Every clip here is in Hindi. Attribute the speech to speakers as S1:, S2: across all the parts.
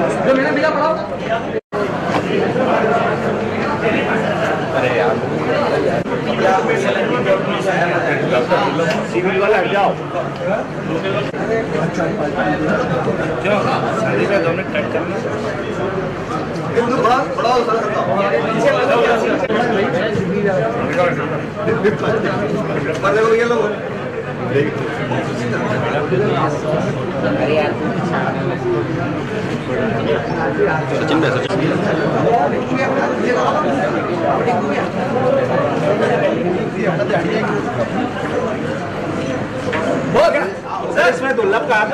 S1: जो मैंने मिला पढ़ाओ। अरे यार सिविल वाला हट जाओ। जो शादी का 2 मिनट कट करना। पढ़ाओ सर सचिन भाई सर इसमें दुर्लभ का हाथ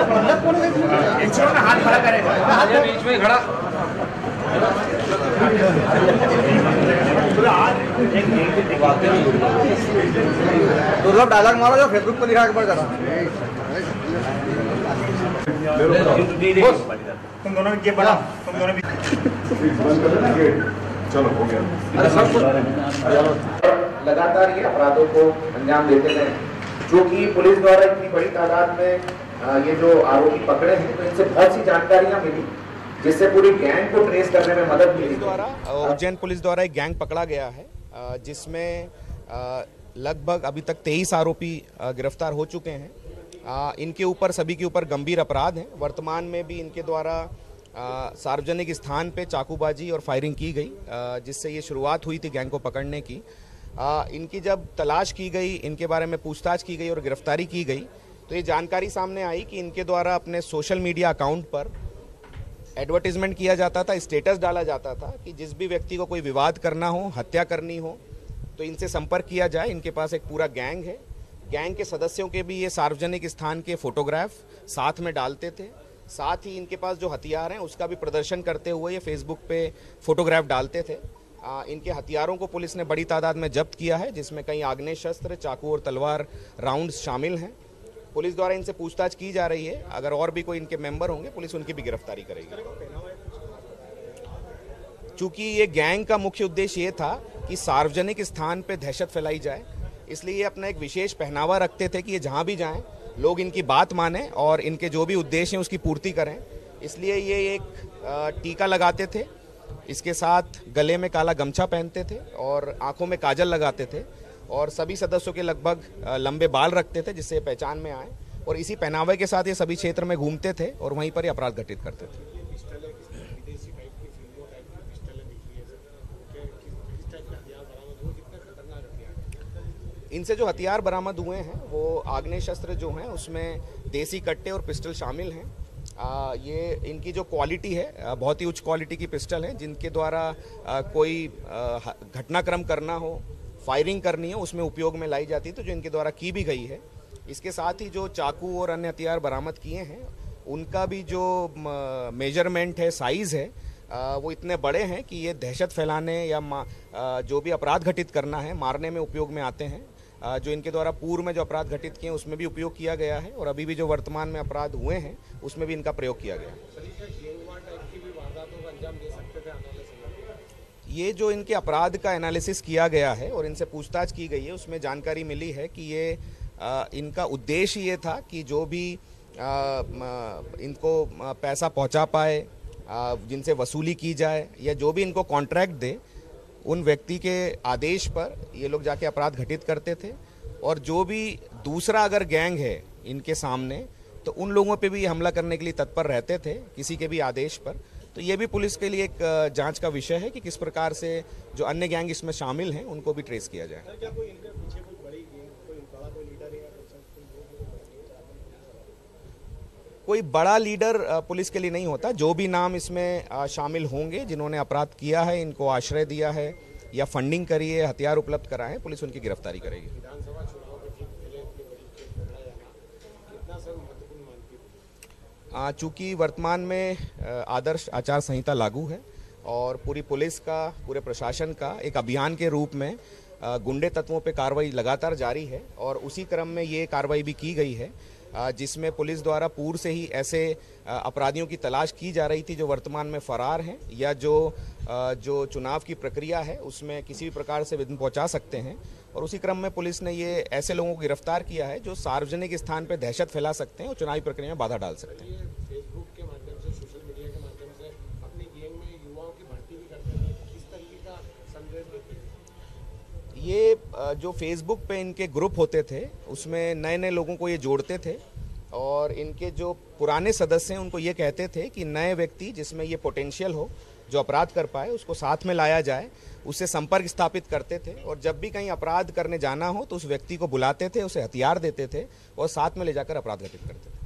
S1: खड़ा करेगा, बीच में खड़ा दुर्लभ डायलॉग मारो जो फेसबुक पर दिखा के पड़ जाता। तुम दोनों भी बड़ा, तुम दोनों भी चलो हो गया।
S2: लगातार ये अपराधों को अंजाम देते हैं, जो कि पुलिस द्वारा इतनी बड़ी तादाद में ये जो आरोपी पकड़े हैं, तो इनसे बहुत सी जानकारियां मिली जिससे पूरी गैंग को ट्रेस करने में मदद मिली।
S3: उज्जैन पुलिस द्वारा एक गैंग पकड़ा गया है जिसमें लगभग अभी तक 23 आरोपी गिरफ्तार हो चुके हैं। इनके ऊपर सभी के ऊपर गंभीर अपराध हैं। वर्तमान में भी इनके द्वारा सार्वजनिक स्थान पे चाकूबाजी और फायरिंग की गई, जिससे ये शुरुआत हुई थी गैंग को पकड़ने की। इनकी जब तलाश की गई, इनके बारे में पूछताछ की गई और गिरफ्तारी की गई, तो ये जानकारी सामने आई कि इनके द्वारा अपने सोशल मीडिया अकाउंट पर एडवर्टीजमेंट किया जाता था, स्टेटस डाला जाता था कि जिस भी व्यक्ति को कोई विवाद करना हो, हत्या करनी हो, तो इनसे संपर्क किया जाए। इनके पास एक पूरा गैंग है। गैंग के सदस्यों के भी ये सार्वजनिक स्थान के फोटोग्राफ साथ में डालते थे। साथ ही इनके पास जो हथियार हैं उसका भी प्रदर्शन करते हुए ये फेसबुक पे फोटोग्राफ डालते थे। इनके हथियारों को पुलिस ने बड़ी तादाद में जब्त किया है, जिसमें कई आग्नेय शस्त्र, चाकू और तलवार राउंड्स शामिल हैं। पुलिस द्वारा इनसे पूछताछ की जा रही है। अगर और भी कोई इनके मेंबर होंगे, पुलिस उनकी भी गिरफ्तारी करेगी। चूंकि ये गैंग का मुख्य उद्देश्य ये था कि सार्वजनिक स्थान पे दहशत फैलाई जाए, इसलिए ये अपना एक विशेष पहनावा रखते थे कि ये जहाँ भी जाएं लोग इनकी बात मानें और इनके जो भी उद्देश्य हैं उसकी पूर्ति करें। इसलिए ये एक टीका लगाते थे, इसके साथ गले में काला गमछा पहनते थे और आंखों में काजल लगाते थे, और सभी सदस्यों के लगभग लंबे बाल रखते थे जिससे पहचान में आए, और इसी पहनावे के साथ ये सभी क्षेत्र में घूमते थे और वहीं पर ये अपराध घटित करते थे। इनसे जो हथियार बरामद हुए हैं वो आग्नेय शस्त्र जो हैं उसमें देसी कट्टे और पिस्टल शामिल हैं। ये इनकी जो क्वालिटी है बहुत ही उच्च क्वालिटी की पिस्टल है, जिनके द्वारा कोई घटनाक्रम करना हो, फायरिंग करनी हो, उसमें उपयोग में लाई जाती है, तो जो इनके द्वारा की भी गई है। इसके साथ ही जो चाकू और अन्य हथियार बरामद किए हैं उनका भी जो मेजरमेंट है, साइज़ है, वो इतने बड़े हैं कि ये दहशत फैलाने या जो भी अपराध घटित करना है, मारने में उपयोग में आते हैं। जो इनके द्वारा पूर्व में जो अपराध घटित किए हैं उसमें भी उपयोग किया गया है, और अभी भी जो वर्तमान में अपराध हुए हैं उसमें भी इनका प्रयोग किया गया है। ये जो इनके अपराध का एनालिसिस किया गया है और इनसे पूछताछ की गई है, उसमें जानकारी मिली है कि ये इनका उद्देश्य ये था कि जो भी इनको पैसा पहुंचा पाए, जिनसे वसूली की जाए, या जो भी इनको कॉन्ट्रैक्ट दे, उन व्यक्ति के आदेश पर ये लोग जाके अपराध घटित करते थे। और जो भी दूसरा अगर गैंग है इनके सामने, तो उन लोगों पे भी हमला करने के लिए तत्पर रहते थे किसी के भी आदेश पर। तो ये भी पुलिस के लिए एक जांच का विषय है कि किस प्रकार से जो अन्य गैंग इसमें शामिल हैं उनको भी ट्रेस किया जाए। कोई बड़ा लीडर पुलिस के लिए नहीं होता। जो भी नाम इसमें शामिल होंगे, जिन्होंने अपराध किया है, इनको आश्रय दिया है या फंडिंग करी है, हथियार उपलब्ध कराए हैं, पुलिस उनकी गिरफ्तारी करेगी। चूँकि वर्तमान में आदर्श आचार संहिता लागू है और पूरी पुलिस का, पूरे प्रशासन का एक अभियान के रूप में गुंडे तत्वों पे कार्रवाई लगातार जारी है, और उसी क्रम में ये कार्रवाई भी की गई है, जिसमें पुलिस द्वारा पूर्व से ही ऐसे अपराधियों की तलाश की जा रही थी जो वर्तमान में फरार हैं या जो चुनाव की प्रक्रिया है उसमें किसी भी प्रकार से विघ्न पहुंचा सकते हैं। और उसी क्रम में पुलिस ने ये ऐसे लोगों को गिरफ्तार किया है जो सार्वजनिक स्थान पर दहशत फैला सकते हैं और चुनावी प्रक्रिया में बाधा डाल सकते हैं। ये जो फेसबुक पे इनके ग्रुप होते थे उसमें नए नए लोगों को ये जोड़ते थे और इनके जो पुराने सदस्य हैं उनको ये कहते थे कि नए व्यक्ति जिसमें ये पोटेंशियल हो, जो अपराध कर पाए, उसको साथ में लाया जाए, उससे संपर्क स्थापित करते थे और जब भी कहीं अपराध करने जाना हो तो उस व्यक्ति को बुलाते थे, उसे हथियार देते थे और साथ में ले जाकर अपराध घटित करते थे।